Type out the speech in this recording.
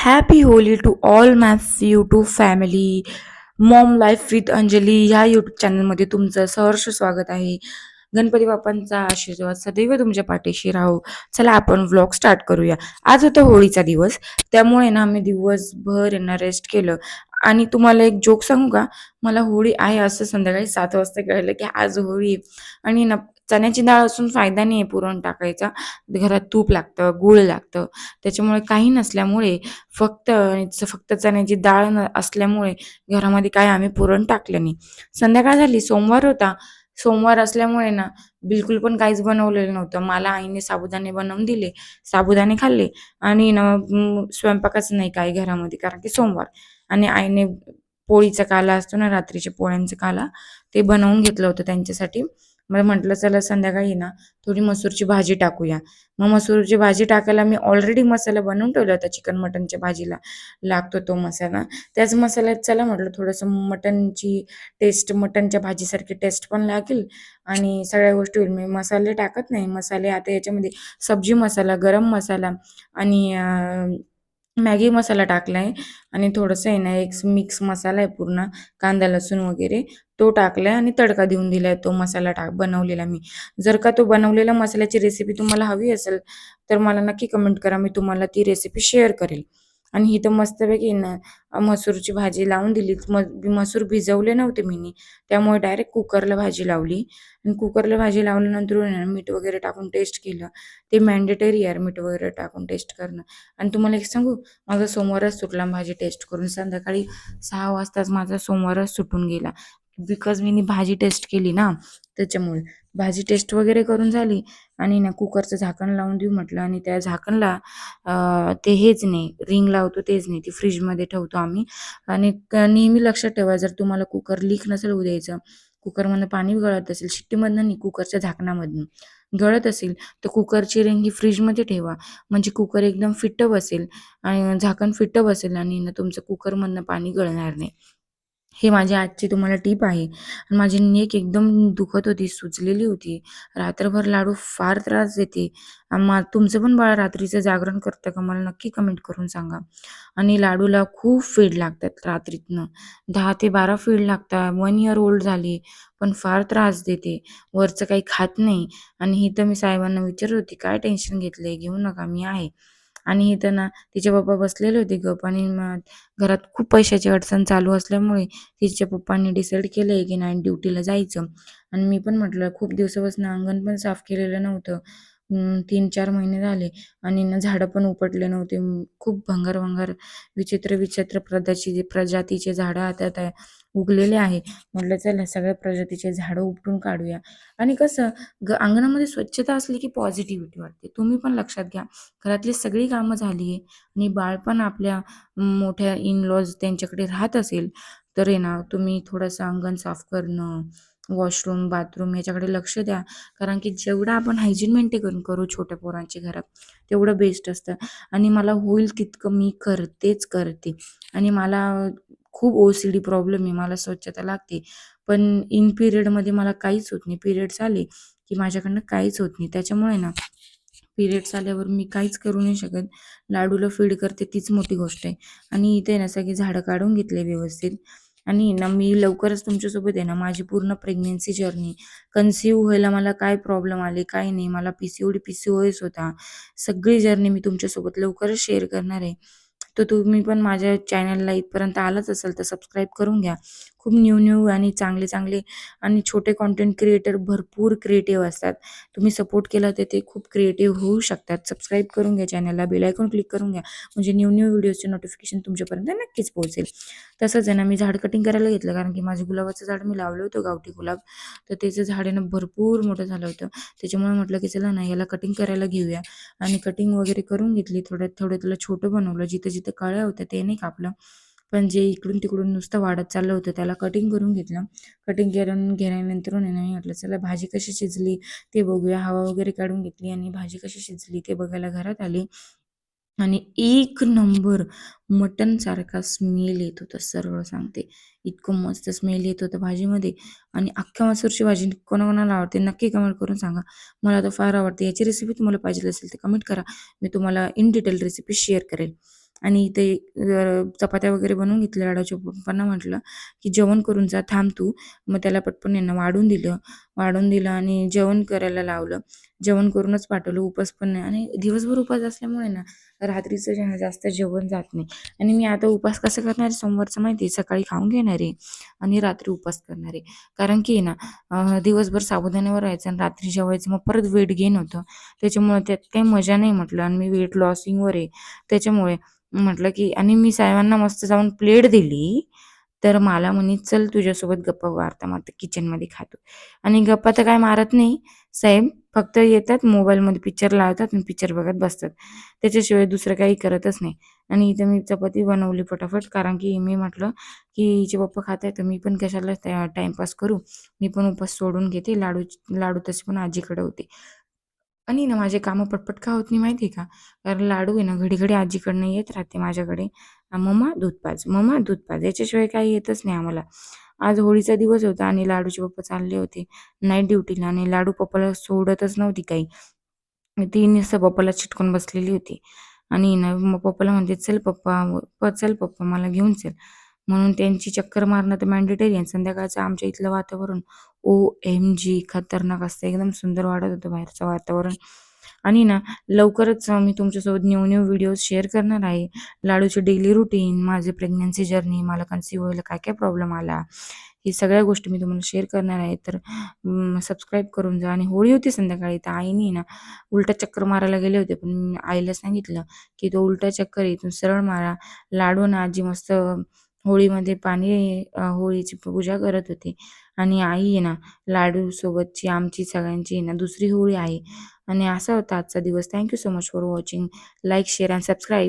Happy Holi to all my YouTube family. Mom life with Anjali ह्या YouTube चॅनलमध्ये तुमचं सहर्ष स्वागत आहे. गणपती बाप्पांचा आशीर्वाद सदैव तुमच्या पाठीशी राहो. चला आपण व्लॉग स्टार्ट करूया. आज होता होळीचा दिवस, त्यामुळे ना आम्ही दिवसभर यांना रेस्ट केलं. आणि तुम्हाला एक जोक सांगू का? मला होळी आहे असं संध्याकाळी 7 वाजता कळलं की आज होळी आहे. आणि ना चण्याची डाळ असून फायदा नाही आहे पुरण टाकायचा. घरात तूप लागतं, गूळ लागतं, त्याच्यामुळे काही नसल्यामुळे फक्त चण्याची डाळ असल्यामुळे घरामध्ये काय आम्ही पुरण टाकलं नाही. संध्याकाळ झाली, सोमवार होता. सोमवार असल्यामुळे ना बिलकुल पण काहीच बनवलेलं नव्हतं. मला आईने साबुदाणे बनवून दिले, साबुदाणे खाल्ले. आणि ना स्वयंपाकच नाही काही घरामध्ये, कारण की सोमवार. आणि आईने पोळीचा काला असतो ना, रात्रीच्या पोळ्यांचा काला, ते बनवून घेतलं होतं त्यांच्यासाठी. मला म्हटलं चला संध्याकाळी ना थोडी मसूरची भाजी टाकूया. मग मसूरची भाजी टाकायला मी ऑलरेडी मसाला बनवून ठेवला होता. चिकन मटनच्या भाजीला लागतो तो मसाला. त्याच मसाल्यात चला म्हटलं थोडंसं मटनची टेस्ट, मटनच्या भाजीसारखी टेस्ट पण लागेल आणि सगळ्या गोष्टी होईल. मी मसाले टाकत नाही. मसाले आता याच्यामध्ये सब्जी मसाला, गरम मसाला आणि मॅगी मसाला टाकलाय. आणि थोडंसं आहे ना एक मिक्स मसाला आहे पूर्ण, कांदा लसूण वगैरे तो टाकलाय आणि तडका देऊन दिलाय तो मसाला बनवलेला मी. जर का तो बनवलेला मसाल्याची रेसिपी तुम्हाला हवी असेल तर मला नक्की कमेंट करा, मी तुम्हाला ती रेसिपी शेअर करेल. आणि ही तर मस्तपैकी ना मसूरची भाजी लावून दिली. मसूर भिजवले नव्हते मी, त्यामुळे डायरेक्ट कुकरला भाजी लावली. आणि कुकरला भाजी लावल्यानंतर मीठ वगैरे टाकून टेस्ट केलं. ते मॅन्डेटरी आहे मीठ वगैरे टाकून टेस्ट करणं. आणि तुम्हाला एक सांगू, माझा सोमवारच सुटला भाजी टेस्ट करून. संध्याकाळी 6 वाजताच माझा सोमवारच सुटून गेला. बिकॉज मी भाजी टेस्ट केली ना, त्याच्यामुळे. भाजी टेस्ट वगैरे करून झाली आणि ना कुकरचं झाकण लावून देऊ म्हटलं. आणि त्या झाकणला ते हेच नाही, रिंग लावतो तेच नाही, ती फ्रीजमध्ये ठेवतो आम्ही. आणि नेहमी लक्षात ठेवा, जर तुम्हाला कुकर लीक नसेल होऊ द्यायचं, कुकरमधनं पाणी गळत असेल, शिट्टीमधनं नाही, कुकरच्या झाकणामधून गळत असेल, तर कुकरची रिंग ही फ्रीजमध्ये ठेवा. म्हणजे कुकर एकदम फिट्ट बसेल आणि झाकण फिट्ट बसेल आणि ना तुमचं कुकरमधनं पाणी गळणार नाही. हे माझी आजची तुम्हाला टीप आहे. आणि माझी नेक एकदम दुखत होती, सुजलेली होती. रात्रभर लाडू फार त्रास देते. तुमचं पण बाळ रात्रीचं जागरण करतं का? मला नक्की कमेंट करून सांगा. आणि लाडूला खूप फीड लागतात रात्रीतनं, 10 ते 12 फीड लागतात. 1 इयर ओल्ड झाली, पण फार त्रास देते. वरचं काही खात नाही. आणि ही तर मी साहेबांना विचारत होती, काय टेन्शन घेतलंय, घेऊ नका, मी आहे. आणि इथं ना तिचे पप्पा बसलेले होते गप. आणि मग घरात खूप पैशाची अडचण चालू असल्यामुळे तिच्या पप्पांनी डिसाईड केलंय की नाईट ड्युटीला जायचं. आणि मी पण म्हटलं, खूप दिवसापासून अंगण पण साफ केलेलं नव्हतं. 3-4 महिने झाले आणि ना झाडं पण उपटले नव्हते. खूप भंगार विचित्र विचित्र प्रजातीचे झाडं आता उगलेले आहे. म्हटलं चला सगळ्या प्रजातीचे झाडं उपटून काढूया. आणि कसं अंगणामध्ये स्वच्छता असली की पॉझिटिव्हिटी वाटते. तुम्ही पण लक्षात घ्या, घरातली सगळी कामं झाली आहे आणि बाळ पण आपल्या मोठ्या इन लॉज त्यांच्याकडे राहत असेल, तर आहे ना तुम्ही थोडंसं अंगण साफ करणं, वॉशरूम, बाथरूम याच्याकडे लक्ष द्या. कारण की जेवढं आपण हायजीन मेंटेन करू छोट्या पोरांच्या घरात, तेवढं बेस्ट असतं. आणि मला होईल तितकं मी करते. आणि मला खूप OCD प्रॉब्लेम आहे, मला स्वच्छता लागते. पण इन पिरियडमध्ये मला काहीच होत नाही. पिरियड्स आले की माझ्याकडनं काहीच होत नाही. त्याच्यामुळे ना पिरियड्स आल्यावर मी काहीच करू नाही शकत. लाडूला फीड करते तीच मोठी गोष्ट आहे. आणि इथे ना सगळी झाडं काढून घेतले व्यवस्थित. आणि ना मी लवकरच तुमच्यासोबत आहे ना माझी पूर्ण प्रेग्नन्सी जर्नी, कन्सीव्ह व्हायला मला काय प्रॉब्लेम आले, काय नाही, मला PCOS होता, सगळी जर्नी मी तुमच्यासोबत लवकरच शेअर करणार आहे. तर तुम्ही पण माझ्या चॅनलला इथपर्यंत आलाच असाल तर सबस्क्राईब करून घ्या. खूप न्यू आणि चांगले आणि छोटे कंटेंट क्रिएटर भरपूर क्रिएटिव्ह असतात. तुम्ही सपोर्ट केला तर ते खूप क्रिएटिव्ह होऊ शकतात. सबस्क्राईब करून घ्या चॅनलला, बेल आयकॉन क्लिक करून घ्या, म्हणजे न्यू व्हिडिओजचे नोटिफिकेशन तुमच्यापर्यंत नक्कीच पोहोचेल. तसंच आहे ना, मी झाड कटिंग करायला घेतलं, कारण की माझं गुलाबाचं झाड मी लावलं होतं, गावठी गुलाब. तर त्याचं झाड आहे ना भरपूर मोठं झालं होतं. त्याच्यामुळे म्हटलं की चला ना याला कटिंग करायला घेऊया. आणि कटिंग वगैरे करून घेतली. थोडं त्याला छोटं बनवलं, जिथं जिथं कळ्या होत्या ते नाही कापलं, पण जे इकडून तिकडून नुसतं वाढत चाललं होतं त्याला कटिंग करून घेतलं. कटिंग करून घेण्यानंतर आहे ना मी म्हटलं चला भाजी कशी शिजली ते बघूया. हवा वगैरे काढून घेतली आणि भाजी कशी शिजली ते बघायला घरात आली. आणि एक नंबर मटनसारखा स्मेल येत होता, सरळ सांगते. इतकं मस्त स्मेल येत होतं भाजीमध्ये. आणि अख्ख्या मसूरची भाजी कोणाकोणाला आवडते नक्की कमेंट करून सांगा. मला तर फार आवडते. याची रेसिपी तुम्हाला पाहिजे असेल तर कमेंट करा, मी तुम्हाला इन डिटेल रेसिपी शेअर करेल. आणि ते चपात्या वगैरे बनवून घेतल्या. लाडूच्या पप्पांना म्हटलं, की "जेवण करून जा, थांब तू." मग त्याला पटकन आहे वाढून दिलं आणि जेवण करायला लावलं. जेवण करूनच पाठवलं, उपास पण नाही आणि दिवसभर उपास असल्यामुळे ना, रात्रीचं जे आहे जास्त जेवण जात नाही आणि मी आता उपास कसं करणार आहे सोमवारचं माहिती आहे, सकाळी खाऊन घेणार आहे आणि रात्री उपास करणार आहे. कारण की आहे ना, दिवसभर साबुदाण्यावर राहायचं आणि रात्री जेवायचं, मग परत वेट गेन होतं. त्याच्यामुळे त्यात काही मजा नाही म्हटलं आणि मी वेट लॉसिंगवर आहे. त्याच्यामुळे म्हटलं, की आणि मी साहेबांना मस्त जाऊन प्लेट दिली, तर मला म्हणे, "चल तुझ्यासोबत गप्पा मारता मारता किचनमध्ये खातो." आणि गप्पा तर काय मारत नाही साहेब, फक्त येतात मोबाईलमध्ये पिक्चर लावतात आणि पिक्चर बघत बसतात. त्याच्याशिवाय दुसरं काही करतच नाही. आणि इथं मी चपाती बनवली फटाफट, कारण की मी म्हटलं, की हिचे पप्पा खात आहेत, तर मी पण कशाला टाईमपास करू. मी पण उपास सोडून घेते. लाडू लाडू तसे पण आजीकडे होते. आणि ना माझे कामं पटपट का होत नाही माहिती आहे का? कारण लाडू आहे ना घडी-घडी आजीकडनं येत राहते माझ्याकडे. "मम्मा दूध पाज, मम्मा दूध पाज." याच्याशिवाय काही येतच नाही आम्हाला. आज होळीचा दिवस होता आणि लाडूचे पप्पा चालले होते नाईट ड्युटीला आणि लाडू पप्पाला सोडतच नव्हती काही. ती नुसतं पप्पाला चिटकून बसलेली होती आणि ना मग पप्पाला म्हणते, "चल पप्पा, चल पप्पा मला घेऊन चल." म्हणून त्यांची चक्कर मारणं तर मॅन्डेटरी आहे. संध्याकाळचं आमच्या इथलं वातावरण OMG खतरनाक असतं. एकदम सुंदर वाटत होतं बाहेरचं वातावरण. आणि ना लवकरच मी तुमच्यासोबत न्यू व्हिडिओज शेअर करणार आहे. लाडूचे डेली रुटीन, माझी प्रेग्नन्सी जर्नी, मला कन्सीव्ह व्हायला काय-काय प्रॉब्लेम आला, ही सगळ्या गोष्टी मी तुम्हाला शेअर करणार आहे. तर सबस्क्राईब करून जा. आणि होळी होती संध्याकाळी, तर आईनी ना उलटा चक्कर मारायला गेले होते, पण आईला सांगितलं, की "तो उलटा चक्कर आहे, इथून सरळ मारा." लाडू आणि आजी मस्त होळीमध्ये होळीची पूजा करत होते आणि आई आहे ना लाडूसोबतची आमची सगळ्यांची आहे ना दुसरी होळी आहे. आणि असा होता आजचा दिवस. Thank so much for watching. Like, share and subscribe.